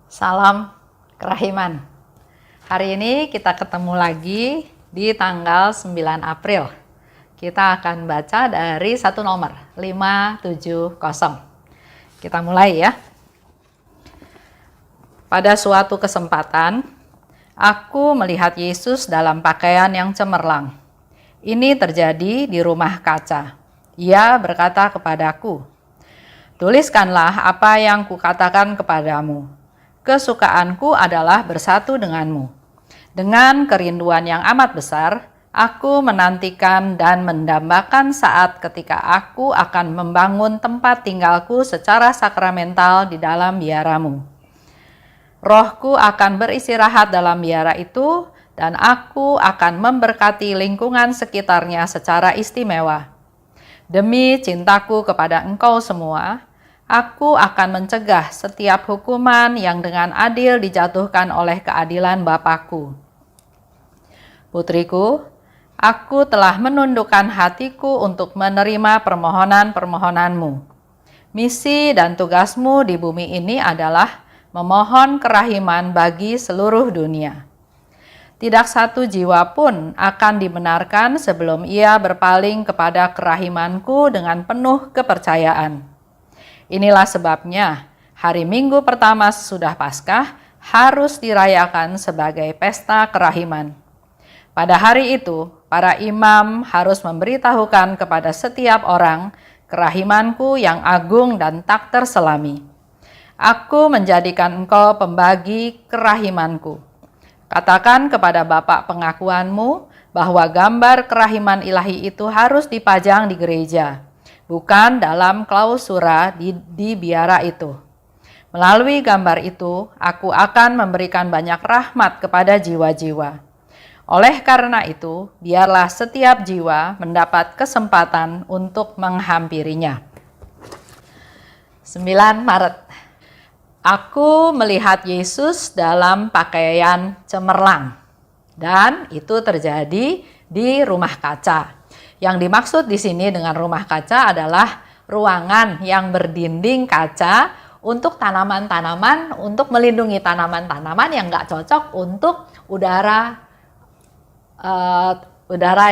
Salam kerahiman. Hari ini kita ketemu lagi di tanggal 9 April. Kita akan baca dari satu nomor, 570. Kita mulai ya. Pada suatu kesempatan, aku melihat Yesus dalam pakaian yang cemerlang. Ini terjadi di rumah kaca. Ia berkata kepadaku, "Tuliskanlah apa yang kukatakan kepadamu. Kesukaanku adalah bersatu denganmu. Dengan kerinduan yang amat besar, aku menantikan dan mendambakan saat ketika aku akan membangun tempat tinggalku secara sakramental di dalam biaramu. Rohku akan beristirahat dalam biara itu, dan aku akan memberkati lingkungan sekitarnya secara istimewa. Demi cintaku kepada engkau semua, aku akan mencegah setiap hukuman yang dengan adil dijatuhkan oleh keadilan Bapakku. Putriku, aku telah menundukkan hatiku untuk menerima permohonan-permohonanmu. Misi dan tugasmu di bumi ini adalah memohon kerahiman bagi seluruh dunia. Tidak satu jiwa pun akan dibenarkan sebelum ia berpaling kepada kerahimanku dengan penuh kepercayaan. Inilah sebabnya hari Minggu pertama sesudah Paskah harus dirayakan sebagai pesta kerahiman. Pada hari itu, para imam harus memberitahukan kepada setiap orang kerahimanku yang agung dan tak terselami. Aku menjadikan engkau pembagi kerahimanku. Katakan kepada bapak pengakuanmu bahwa gambar kerahiman ilahi itu harus dipajang di gereja, bukan dalam klausura di biara itu. Melalui gambar itu, aku akan memberikan banyak rahmat kepada jiwa-jiwa. Oleh karena itu, biarlah setiap jiwa mendapat kesempatan untuk menghampirinya." 9 Maret. Aku melihat Yesus dalam pakaian cemerlang, dan itu terjadi di rumah kaca. Yang dimaksud di sini dengan rumah kaca adalah ruangan yang berdinding kaca untuk tanaman-tanaman, untuk melindungi tanaman-tanaman yang nggak cocok untuk udara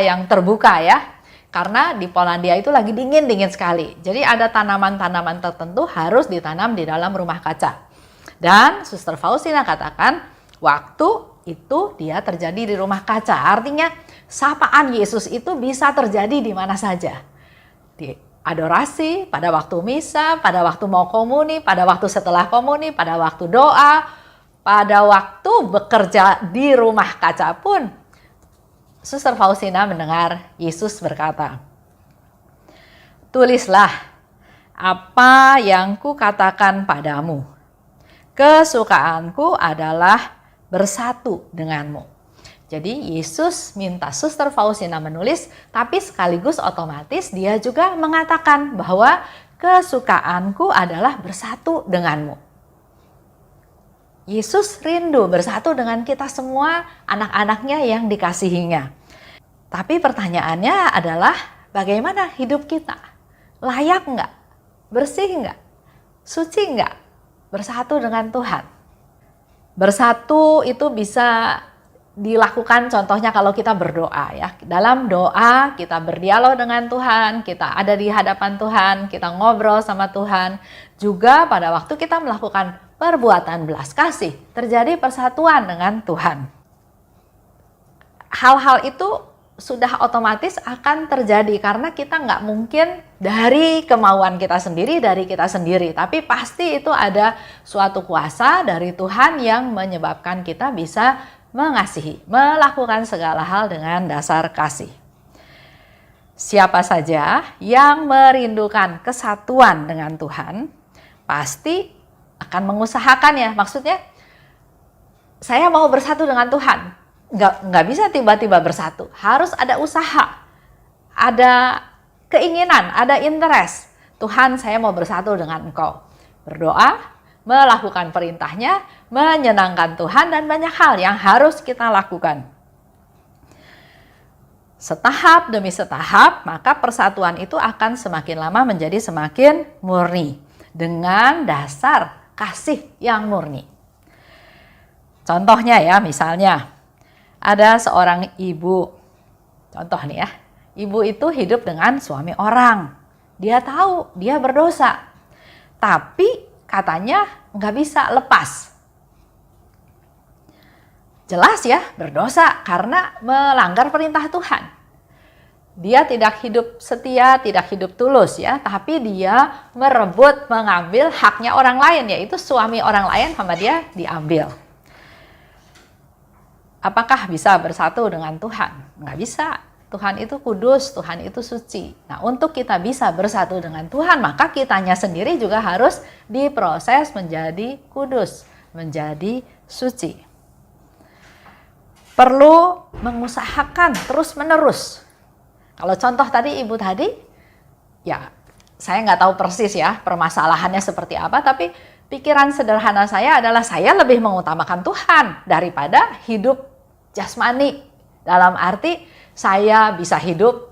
yang terbuka ya. Karena di Polandia itu lagi dingin sekali. Jadi ada tanaman-tanaman tertentu harus ditanam di dalam rumah kaca. Dan Suster Faustina katakan waktu itu dia terjadi di rumah kaca. Artinya sapaan Yesus itu bisa terjadi di mana saja. Di adorasi, pada waktu misa, pada waktu mau komuni, pada waktu setelah komuni, pada waktu doa, pada waktu bekerja di rumah kaca pun Suster Faustina mendengar Yesus berkata, "Tulislah apa yang kukatakan padamu. Kesukaanku adalah bersatu denganmu." Jadi Yesus minta Suster Faustina menulis, tapi sekaligus otomatis dia juga mengatakan bahwa kesukaanku adalah bersatu denganmu. Yesus rindu bersatu dengan kita semua, anak-anaknya yang dikasihinya. Tapi pertanyaannya adalah bagaimana hidup kita? Layak nggak? Bersih nggak? Suci nggak? Bersatu dengan Tuhan. Bersatu itu bisa dilakukan contohnya kalau kita berdoa ya. Dalam doa kita berdialog dengan Tuhan, kita ada di hadapan Tuhan, kita ngobrol sama Tuhan. Juga pada waktu kita melakukan perbuatan belas kasih, terjadi persatuan dengan Tuhan. Hal-hal itu sudah otomatis akan terjadi karena kita nggak mungkin dari kemauan kita sendiri, tapi pasti itu ada suatu kuasa dari Tuhan yang menyebabkan kita bisa mengasihi, melakukan segala hal dengan dasar kasih. Siapa saja yang merindukan kesatuan dengan Tuhan, pasti akan mengusahakannya. Maksudnya, saya mau bersatu dengan Tuhan. Nggak bisa tiba-tiba bersatu. Harus ada usaha, ada keinginan, ada interest. Tuhan, saya mau bersatu dengan Engkau. Berdoa, melakukan perintahnya, menyenangkan Tuhan, dan banyak hal yang harus kita lakukan. Setahap demi setahap, maka persatuan itu akan semakin lama menjadi semakin murni. Dengan dasar kasih yang murni. Contohnya ya, misalnya ada seorang ibu, contoh nih ya, ibu itu hidup dengan suami orang. Dia tahu dia berdosa, tapi katanya nggak bisa lepas. Jelas ya, berdosa karena melanggar perintah Tuhan. Dia tidak hidup setia, tidak hidup tulus ya, tapi dia merebut, mengambil haknya orang lain, yaitu suami orang lain sama dia diambil. Apakah bisa bersatu dengan Tuhan? Nggak bisa. Tuhan itu kudus, Tuhan itu suci. Nah, untuk kita bisa bersatu dengan Tuhan, maka kitanya sendiri juga harus diproses menjadi kudus, menjadi suci. Perlu mengusahakan terus-menerus. Kalau contoh tadi ibu tadi, ya saya nggak tahu persis ya permasalahannya seperti apa, tapi pikiran sederhana saya adalah saya lebih mengutamakan Tuhan daripada hidup jasmani. Dalam arti saya bisa hidup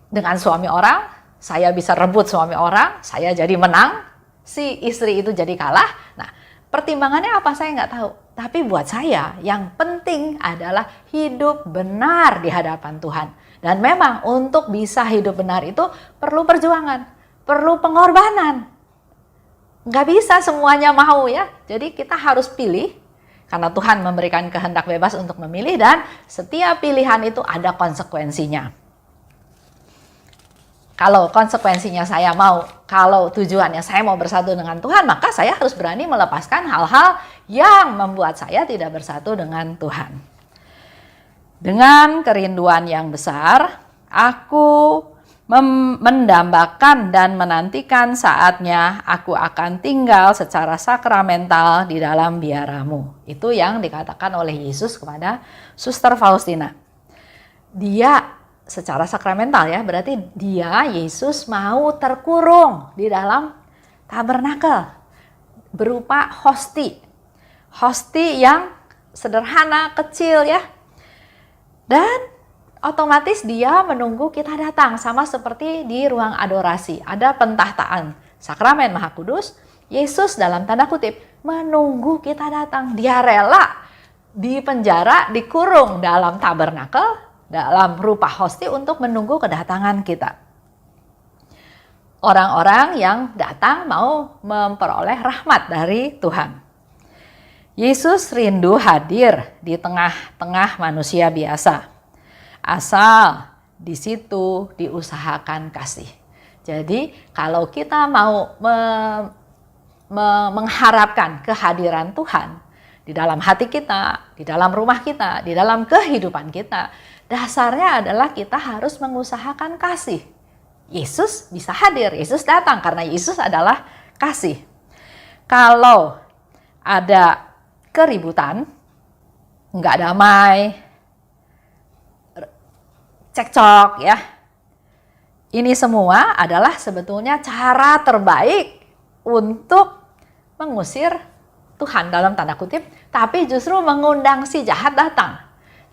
dengan suami orang, saya bisa rebut suami orang, saya jadi menang, si istri itu jadi kalah. Nah, pertimbangannya apa saya nggak tahu. Tapi buat saya yang penting adalah hidup benar di hadapan Tuhan. Dan memang untuk bisa hidup benar itu perlu perjuangan, perlu pengorbanan. Nggak bisa semuanya mau ya. Jadi kita harus pilih karena Tuhan memberikan kehendak bebas untuk memilih dan setiap pilihan itu ada konsekuensinya. Kalau konsekuensinya saya mau, kalau tujuannya saya mau bersatu dengan Tuhan, maka saya harus berani melepaskan hal-hal yang membuat saya tidak bersatu dengan Tuhan. Dengan kerinduan yang besar, aku mendambakan dan menantikan saatnya aku akan tinggal secara sakramental di dalam biaramu. Itu yang dikatakan oleh Yesus kepada Suster Faustina. Dia secara sakramental ya, berarti dia, Yesus mau terkurung di dalam tabernakel berupa hosti. Hosti yang sederhana, kecil ya. Dan otomatis dia menunggu kita datang, sama seperti di ruang adorasi. Ada pentahtaan sakramen Maha Kudus, Yesus dalam tanda kutip menunggu kita datang. Dia rela di penjara, dikurung dalam tabernakel, dalam rupa hosti untuk menunggu kedatangan kita. Orang-orang yang datang mau memperoleh rahmat dari Tuhan. Yesus rindu hadir di tengah-tengah manusia biasa. Asal di situ diusahakan kasih. Jadi kalau kita mau mengharapkan kehadiran Tuhan di dalam hati kita, di dalam rumah kita, di dalam kehidupan kita, dasarnya adalah kita harus mengusahakan kasih. Yesus bisa hadir, Yesus datang karena Yesus adalah kasih. Kalau ada keributan, nggak damai, cekcok ya, ini semua adalah sebetulnya cara terbaik untuk mengusir Tuhan dalam tanda kutip, tapi justru mengundang si jahat datang.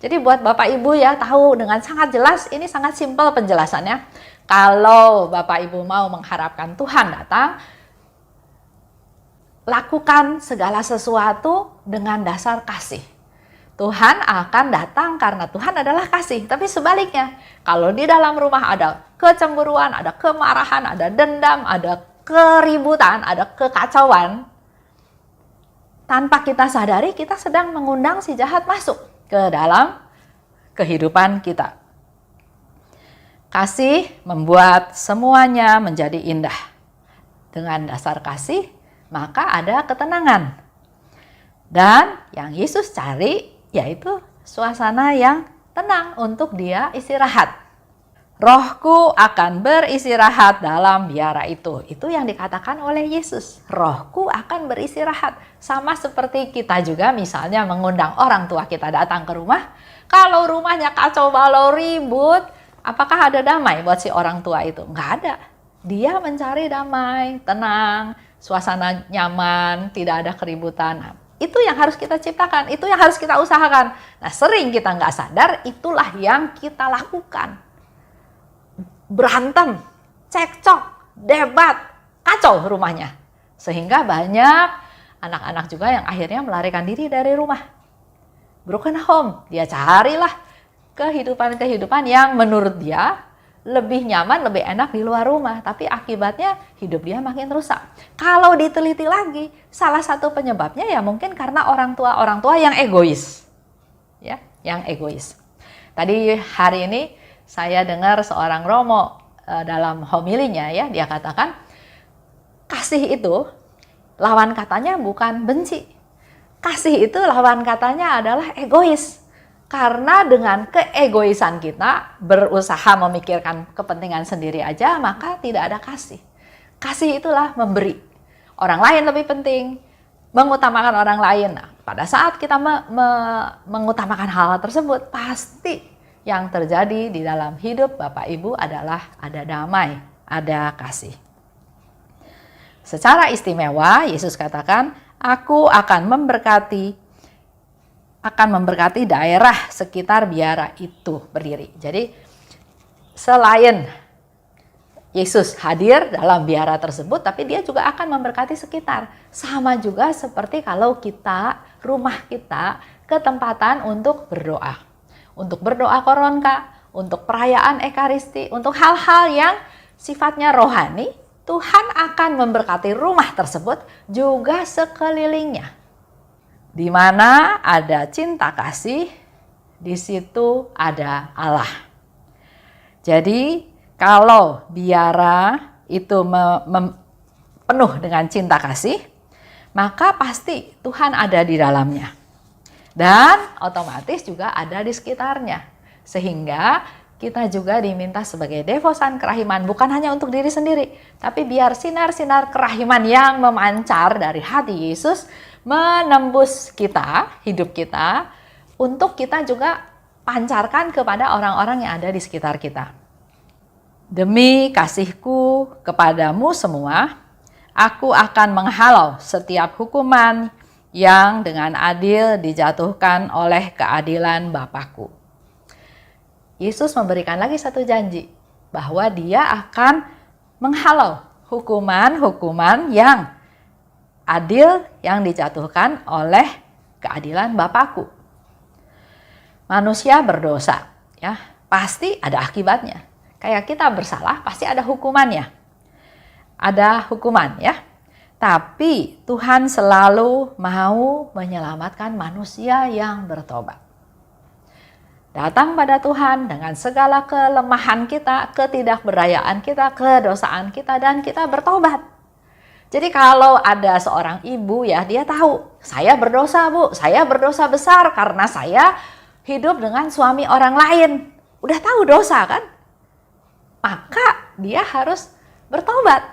Jadi buat Bapak Ibu ya tahu dengan sangat jelas, ini sangat simpel penjelasannya. Kalau Bapak Ibu mau mengharapkan Tuhan datang, lakukan segala sesuatu dengan dasar kasih. Tuhan akan datang karena Tuhan adalah kasih. Tapi sebaliknya, kalau di dalam rumah ada kecemburuan, ada kemarahan, ada dendam, ada keributan, ada kekacauan, tanpa kita sadari kita sedang mengundang si jahat masuk ke dalam kehidupan kita. Kasih membuat semuanya menjadi indah. Dengan dasar kasih, maka ada ketenangan. Dan yang Yesus cari yaitu suasana yang tenang untuk dia istirahat. Rohku akan beristirahat dalam biara itu. Itu yang dikatakan oleh Yesus. Rohku akan beristirahat. Sama seperti kita juga misalnya mengundang orang tua kita datang ke rumah. Kalau rumahnya kacau balau ribut, apakah ada damai buat si orang tua itu? Nggak ada. Dia mencari damai, tenang, suasana nyaman, tidak ada keributan. Itu yang harus kita ciptakan, itu yang harus kita usahakan. Nah, sering kita nggak sadar, itulah yang kita lakukan. Berantem, cekcok, debat, kacau rumahnya. Sehingga banyak anak-anak juga yang akhirnya melarikan diri dari rumah. broken home. Dia carilah kehidupan-kehidupan yang menurut dia lebih nyaman, lebih enak di luar rumah. Tapi akibatnya hidup dia makin rusak. Kalau diteliti lagi, salah satu penyebabnya ya mungkin karena orang tua yang egois. Ya, yang egois. Tadi hari ini saya dengar seorang Romo dalam homilinya ya, dia katakan kasih itu lawan katanya bukan benci. Kasih itu lawan katanya adalah egois. Karena dengan keegoisan kita berusaha memikirkan kepentingan sendiri aja, maka tidak ada kasih. Kasih itulah memberi. Orang lain lebih penting, mengutamakan orang lain. Nah, pada saat kita mengutamakan hal tersebut, pasti yang terjadi di dalam hidup Bapak Ibu adalah ada damai, ada kasih. Secara istimewa, Yesus katakan, aku akan memberkati daerah sekitar biara itu berdiri. Jadi selain Yesus hadir dalam biara tersebut, tapi dia juga akan memberkati sekitar. Sama juga seperti kalau rumah kita ketempatan untuk berdoa. Untuk berdoa koronka, untuk perayaan Ekaristi, untuk hal-hal yang sifatnya rohani, Tuhan akan memberkati rumah tersebut juga sekelilingnya. Di mana ada cinta kasih, di situ ada Allah. Jadi kalau biara itu penuh dengan cinta kasih, maka pasti Tuhan ada di dalamnya. Dan otomatis juga ada di sekitarnya. Sehingga kita juga diminta sebagai devosan kerahiman, bukan hanya untuk diri sendiri, tapi biar sinar-sinar kerahiman yang memancar dari hati Yesus menembus kita, hidup kita, untuk kita juga pancarkan kepada orang-orang yang ada di sekitar kita. Demi kasihku kepadamu semua, aku akan menghalau setiap hukuman yang dengan adil dijatuhkan oleh keadilan Bapakku. Yesus memberikan lagi satu janji, bahwa dia akan menghalau hukuman-hukuman yang adil yang dijatuhkan oleh keadilan Bapakku. Manusia berdosa, ya pasti ada akibatnya. Kayak kita bersalah, pasti ada hukumannya. Ada hukuman ya. Tapi Tuhan selalu mau menyelamatkan manusia yang bertobat. Datang pada Tuhan dengan segala kelemahan kita, ketidakberdayaan kita, kedosaan kita, dan kita bertobat. Jadi kalau ada seorang ibu ya, dia tahu, saya berdosa Bu, saya berdosa besar karena saya hidup dengan suami orang lain. Udah tahu dosa kan? Maka dia harus bertobat,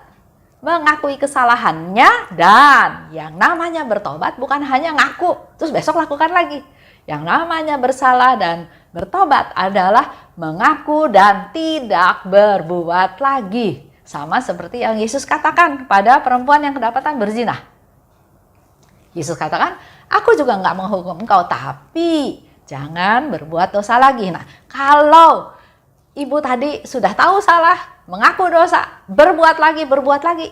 mengakui kesalahannya, dan yang namanya bertobat bukan hanya ngaku, terus besok lakukan lagi. Yang namanya bersalah dan bertobat adalah mengaku dan tidak berbuat lagi. Sama seperti yang Yesus katakan kepada perempuan yang kedapatan berzina. Yesus katakan, aku juga nggak menghukum engkau, tapi jangan berbuat dosa lagi. Nah, kalau ibu tadi sudah tahu salah, mengaku dosa, berbuat lagi,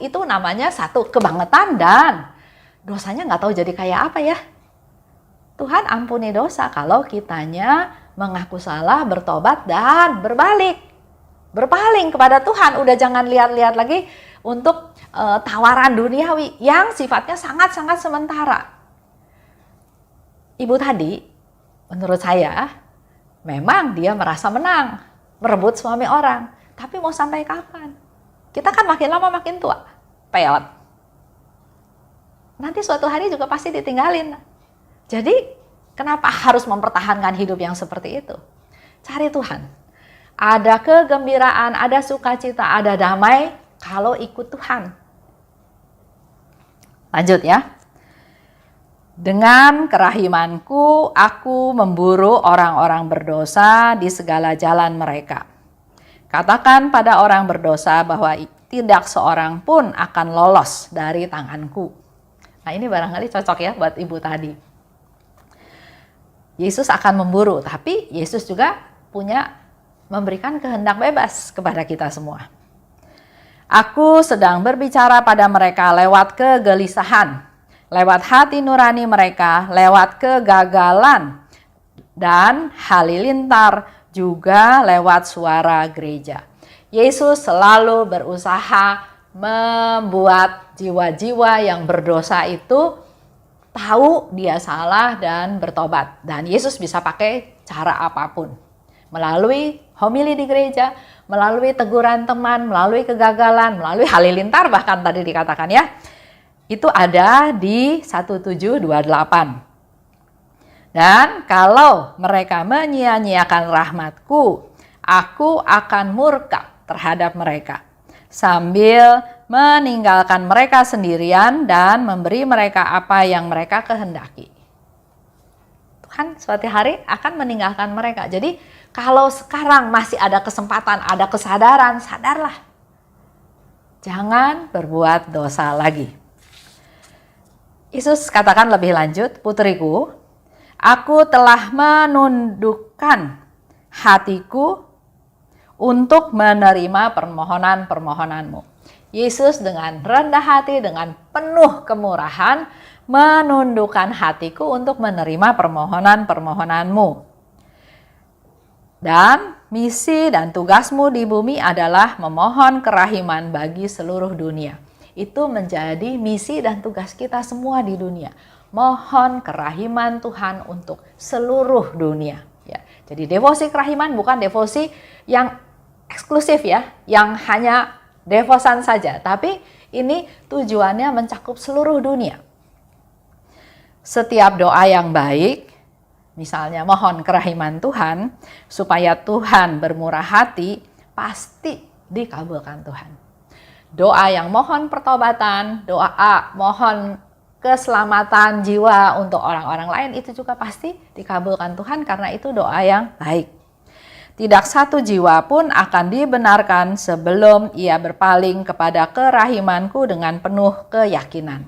itu namanya satu kebangetan dan dosanya nggak tahu jadi kayak apa ya. Tuhan ampuni dosa kalau kitanya mengaku salah, bertobat, dan berpaling kepada Tuhan. Udah jangan lihat-lihat lagi untuk tawaran duniawi yang sifatnya sangat-sangat sementara. Ibu tadi, menurut saya, memang dia merasa menang, merebut suami orang. Tapi mau sampai kapan? Kita kan makin lama makin tua, peot. Nanti suatu hari juga pasti ditinggalin. Jadi, kenapa harus mempertahankan hidup yang seperti itu? Cari Tuhan. Ada kegembiraan, ada sukacita, ada damai kalau ikut Tuhan. Lanjut ya. Dengan kerahimanku, aku memburu orang-orang berdosa di segala jalan mereka. Katakan pada orang berdosa bahwa tidak seorang pun akan lolos dari tanganku. Nah, ini barangkali cocok ya buat ibu tadi. Yesus akan memburu, tapi Yesus juga memberikan kehendak bebas kepada kita semua. Aku sedang berbicara pada mereka lewat kegelisahan, lewat hati nurani mereka, lewat kegagalan dan halilintar juga lewat suara gereja. Yesus selalu berusaha membuat jiwa-jiwa yang berdosa itu tahu dia salah dan bertobat. Dan Yesus bisa pakai cara apapun. Melalui homili di gereja, melalui teguran teman, melalui kegagalan, melalui halilintar bahkan tadi dikatakan ya. Itu ada di 1728. Dan kalau mereka menyia-nyiakan rahmatku, aku akan murka terhadap mereka, sambil meninggalkan mereka sendirian dan memberi mereka apa yang mereka kehendaki. Tuhan suatu hari akan meninggalkan mereka. Jadi kalau sekarang masih ada kesempatan, ada kesadaran, sadarlah. Jangan berbuat dosa lagi. Yesus katakan lebih lanjut, putriku, aku telah menundukkan hatiku untuk menerima permohonan-permohonanmu. Yesus dengan rendah hati, dengan penuh kemurahan, menundukkan hatiku untuk menerima permohonan-permohonanmu. Dan misi dan tugasmu di bumi adalah memohon kerahiman bagi seluruh dunia. Itu menjadi misi dan tugas kita semua di dunia. Mohon kerahiman Tuhan untuk seluruh dunia. Ya, jadi devosi kerahiman bukan devosi yang eksklusif ya, yang hanya devosan saja. Tapi ini tujuannya mencakup seluruh dunia. Setiap doa yang baik, misalnya mohon kerahiman Tuhan, supaya Tuhan bermurah hati, pasti dikabulkan Tuhan. Doa yang mohon pertobatan, doa mohon keselamatan jiwa untuk orang-orang lain, itu juga pasti dikabulkan Tuhan karena itu doa yang baik. Tidak satu jiwa pun akan dibenarkan sebelum ia berpaling kepada kerahimanku dengan penuh keyakinan.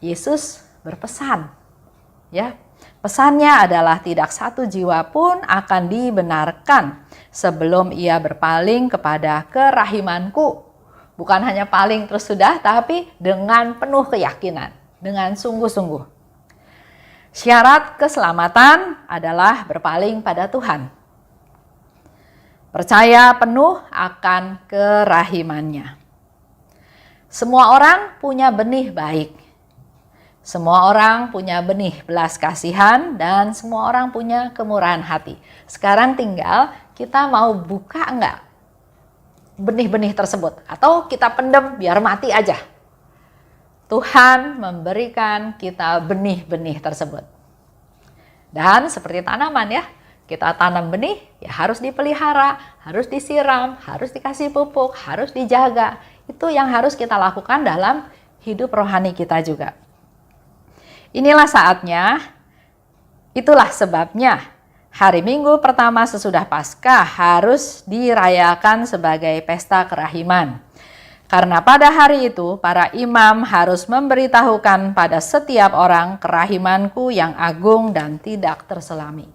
Yesus berpesan, ya, pesannya adalah tidak satu jiwa pun akan dibenarkan sebelum ia berpaling kepada kerahimanku. Bukan hanya paling terus sudah, tapi dengan penuh keyakinan, dengan sungguh-sungguh. Syarat keselamatan adalah berpaling pada Tuhan. Percaya penuh akan kerahimannya. Semua orang punya benih baik. Semua orang punya benih belas kasihan dan semua orang punya kemurahan hati. Sekarang tinggal kita mau buka enggak benih-benih tersebut atau kita pendem biar mati aja. Tuhan memberikan kita benih-benih tersebut. Dan seperti tanaman ya, kita tanam benih ya harus dipelihara, harus disiram, harus dikasih pupuk, harus dijaga. Itu yang harus kita lakukan dalam hidup rohani kita juga. Inilah saatnya, itulah sebabnya hari Minggu pertama sesudah Paskah harus dirayakan sebagai pesta kerahiman. Karena pada hari itu para imam harus memberitahukan pada setiap orang kerahimanku yang agung dan tidak terselami.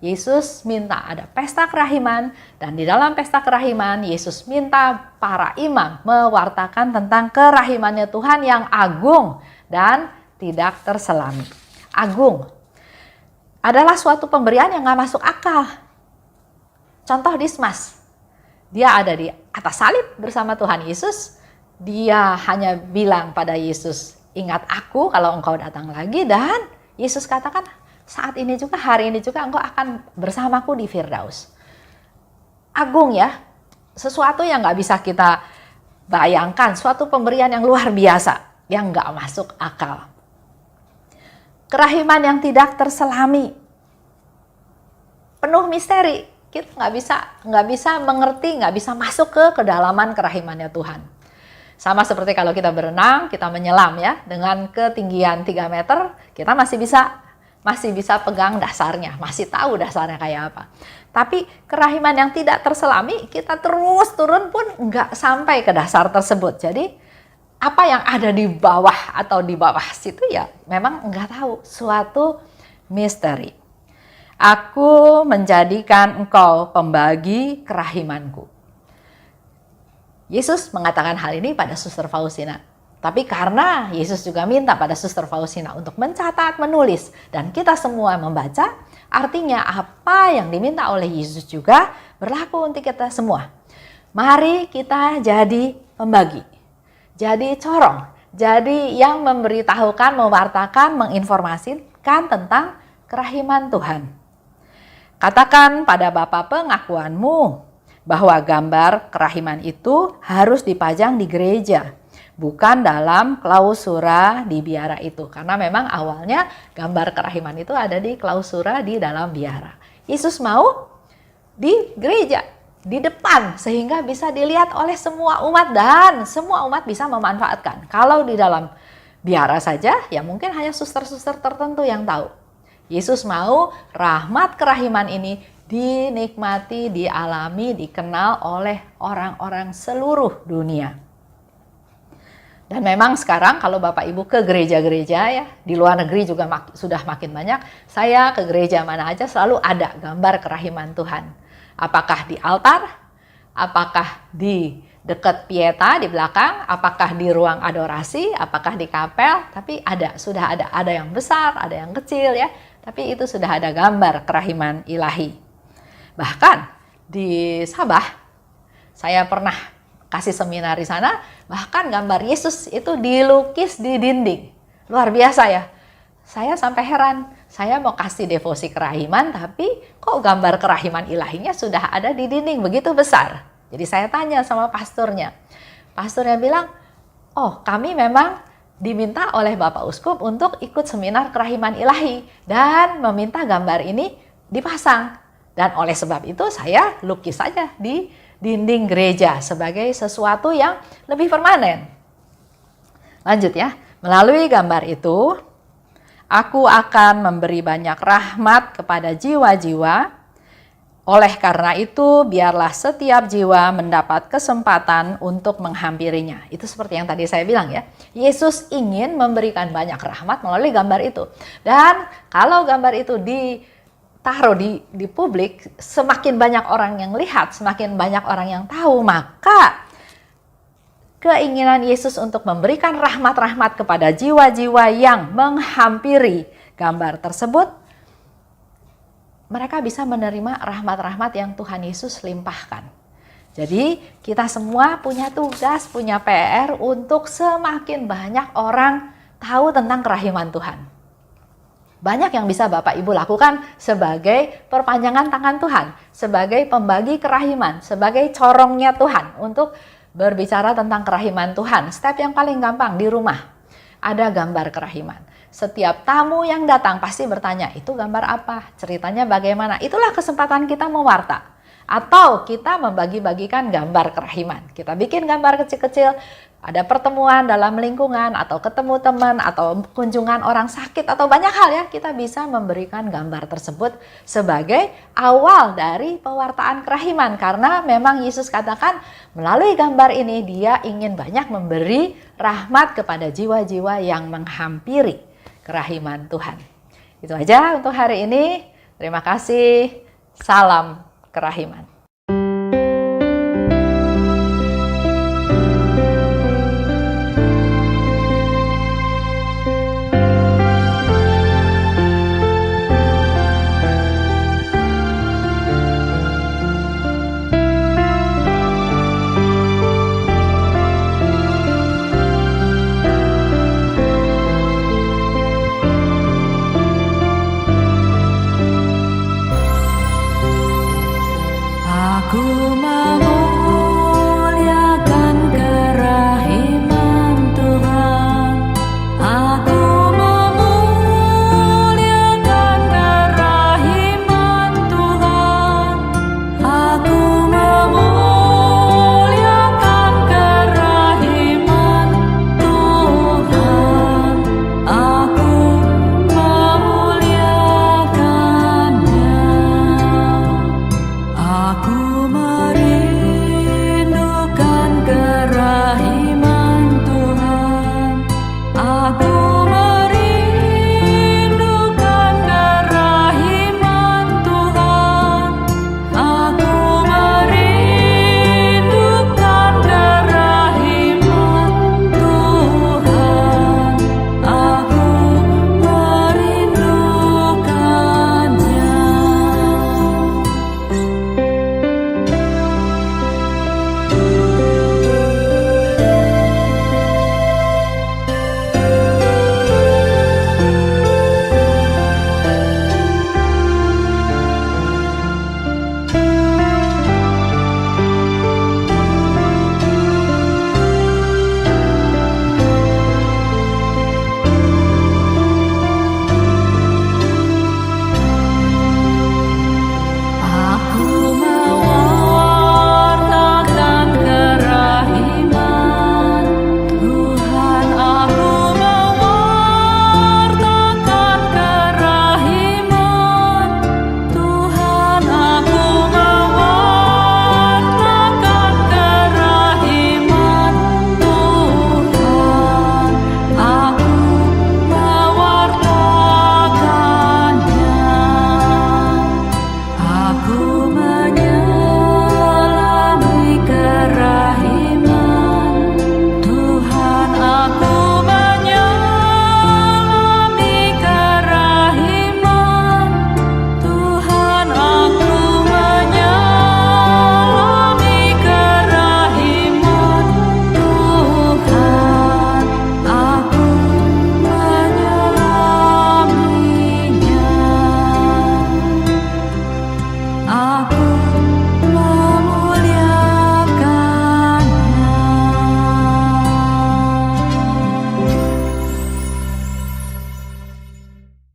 Yesus minta ada pesta kerahiman dan di dalam pesta kerahiman Yesus minta para imam mewartakan tentang kerahimannya Tuhan yang agung dan tidak terselami. Agung adalah suatu pemberian yang gak masuk akal. Contoh Dismas, dia ada di atas salib bersama Tuhan Yesus. Dia hanya bilang pada Yesus, ingat aku kalau engkau datang lagi. Dan Yesus katakan, saat ini juga, hari ini juga engkau akan bersamaku di Firdaus. Agung ya, sesuatu yang gak bisa kita bayangkan, suatu pemberian yang luar biasa, yang gak masuk akal. Kerahiman yang tidak terselami, penuh misteri, kita nggak bisa mengerti, nggak bisa masuk ke kedalaman kerahimannya Tuhan. Sama seperti kalau kita berenang, kita menyelam ya, dengan ketinggian 3 meter, kita masih bisa pegang dasarnya, masih tahu dasarnya kayak apa. Tapi kerahiman yang tidak terselami, kita terus turun pun nggak sampai ke dasar tersebut. Jadi apa yang ada di bawah atau di bawah situ ya memang nggak tahu, suatu misteri. Aku menjadikan engkau pembagi kerahimanku. Yesus mengatakan hal ini pada Suster Faustina. Tapi karena Yesus juga minta pada Suster Faustina untuk mencatat, menulis, dan kita semua membaca, Artinya apa yang diminta oleh Yesus juga berlaku untuk kita semua. Mari kita jadi pembagi, jadi corong, jadi yang memberitahukan, mewartakan, menginformasikan tentang kerahiman Tuhan. Katakan pada bapa pengakuanmu bahwa gambar kerahiman itu harus dipajang di gereja, bukan dalam klausura di biara itu. Karena memang awalnya gambar kerahiman itu ada di klausura di dalam biara. Yesus mau di gereja, di depan, sehingga bisa dilihat oleh semua umat dan semua umat bisa memanfaatkan. Kalau di dalam biara saja, ya mungkin hanya suster-suster tertentu yang tahu. Yesus mau rahmat kerahiman ini dinikmati, dialami, dikenal oleh orang-orang seluruh dunia. Dan memang sekarang kalau Bapak Ibu ke gereja-gereja ya, di luar negeri juga sudah makin banyak, saya ke gereja mana aja selalu ada gambar kerahiman Tuhan. Apakah di altar, apakah di dekat pieta di belakang, apakah di ruang adorasi, apakah di kapel, tapi sudah ada yang besar, ada yang kecil ya, tapi itu sudah ada gambar kerahiman ilahi. Bahkan di Sabah, saya pernah kasih seminar di sana, bahkan gambar Yesus itu dilukis di dinding. Luar biasa ya. Saya sampai heran, saya mau kasih devosi kerahiman, tapi kok gambar kerahiman ilahinya sudah ada di dinding begitu besar. Jadi saya tanya sama pastornya. Pastornya bilang, oh kami memang diminta oleh Bapak Uskup untuk ikut seminar kerahiman ilahi dan meminta gambar ini dipasang. Dan oleh sebab itu saya lukis saja di dinding gereja sebagai sesuatu yang lebih permanen. Lanjut ya, melalui gambar itu, aku akan memberi banyak rahmat kepada jiwa-jiwa. Oleh karena itu, biarlah setiap jiwa mendapat kesempatan untuk menghampirinya. Itu seperti yang tadi saya bilang ya. Yesus ingin memberikan banyak rahmat melalui gambar itu. Dan kalau gambar itu ditaruh di publik, semakin banyak orang yang lihat, semakin banyak orang yang tahu, maka keinginan Yesus untuk memberikan rahmat-rahmat kepada jiwa-jiwa yang menghampiri gambar tersebut, mereka bisa menerima rahmat-rahmat yang Tuhan Yesus limpahkan. Jadi kita semua punya tugas, punya PR untuk semakin banyak orang tahu tentang kerahiman Tuhan. Banyak yang bisa Bapak Ibu lakukan sebagai perpanjangan tangan Tuhan, sebagai pembagi kerahiman, sebagai corongnya Tuhan untuk berbicara tentang kerahiman Tuhan. Step yang paling gampang di rumah, ada gambar kerahiman. Setiap tamu yang datang pasti bertanya, itu gambar apa? Ceritanya bagaimana? Itulah kesempatan kita mewarta. Atau kita membagi-bagikan gambar kerahiman. Kita bikin gambar kecil-kecil, ada pertemuan dalam lingkungan, atau ketemu teman, atau kunjungan orang sakit, atau banyak hal ya. Kita bisa memberikan gambar tersebut sebagai awal dari pewartaan kerahiman. Karena memang Yesus katakan melalui gambar ini dia ingin banyak memberi rahmat kepada jiwa-jiwa yang menghampiri kerahiman Tuhan. Itu aja untuk hari ini. Terima kasih. Salam kerahiman.